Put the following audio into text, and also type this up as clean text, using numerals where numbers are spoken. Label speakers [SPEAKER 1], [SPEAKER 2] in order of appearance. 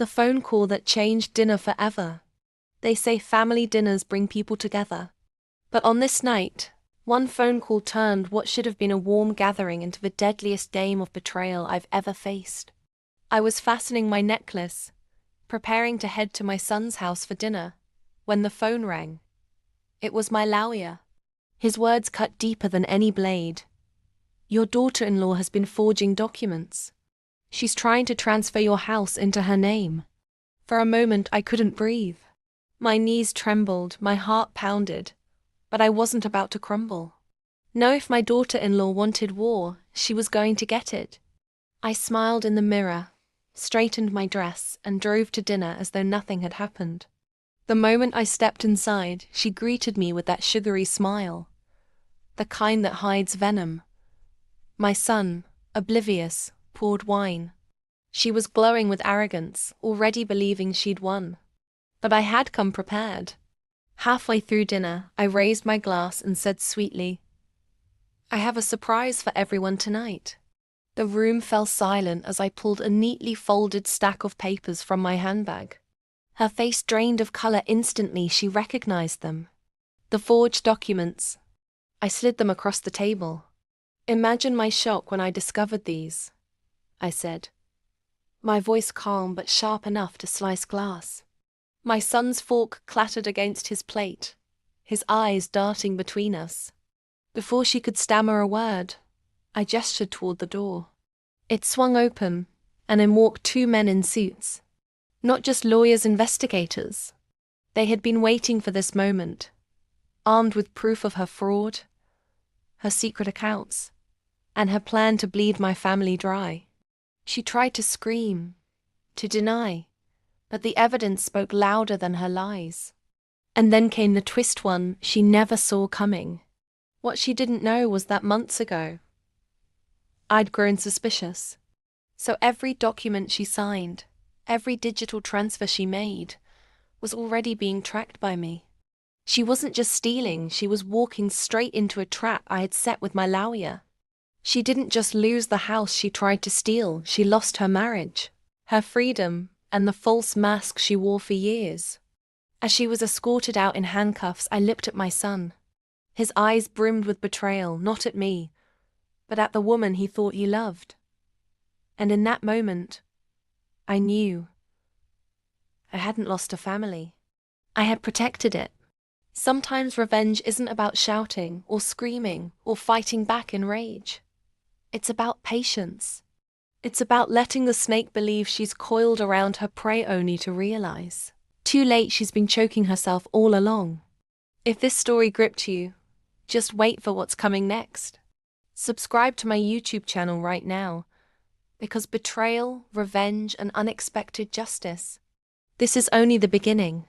[SPEAKER 1] The phone call that changed dinner forever. They say family dinners bring people together. But on this night, one phone call turned what should have been a warm gathering into the deadliest game of betrayal I've ever faced. I was fastening my necklace, preparing to head to my son's house for dinner, when the phone rang. It was my lawyer. His words cut deeper than any blade. Your daughter-in-law has been forging documents. She's trying to transfer your house into her name. For a moment I couldn't breathe. My knees trembled, my heart pounded, but I wasn't about to crumble. No, if my daughter-in-law wanted war, she was going to get it. I smiled in the mirror, straightened my dress, and drove to dinner as though nothing had happened. The moment I stepped inside, she greeted me with that sugary smile, the kind that hides venom. My son, oblivious, poured wine. She was glowing with arrogance, already believing she'd won. But I had come prepared. Halfway through dinner, I raised my glass and said sweetly, "I have a surprise for everyone tonight." The room fell silent as I pulled a neatly folded stack of papers from my handbag. Her face drained of color instantly. She recognized them. The forged documents. I slid them across the table. "Imagine my shock when I discovered these," I said, my voice calm but sharp enough to slice glass. My son's fork clattered against his plate, his eyes darting between us. Before she could stammer a word, I gestured toward the door. It swung open, and in walked two men in suits. Not just lawyers, investigators. They had been waiting for this moment, armed with proof of her fraud, her secret accounts, and her plan to bleed my family dry. She tried to scream, to deny, but the evidence spoke louder than her lies. And then came the twist, one she never saw coming. What she didn't know was that months ago, I'd grown suspicious. So every document she signed, every digital transfer she made, was already being tracked by me. She wasn't just stealing, she was walking straight into a trap I had set with my lawyer. She didn't just lose the house she tried to steal, she lost her marriage, her freedom, and the false mask she wore for years. As she was escorted out in handcuffs, I looked at my son. His eyes brimmed with betrayal, not at me, but at the woman he thought he loved. And in that moment, I knew I hadn't lost a family. I had protected it. Sometimes revenge isn't about shouting or screaming or fighting back in rage. It's about patience. It's about letting the snake believe she's coiled around her prey only to realize too late she's been choking herself all along. If this story gripped you, just wait for what's coming next. Subscribe to my YouTube channel right now, because betrayal, revenge, and unexpected justice, this is only the beginning.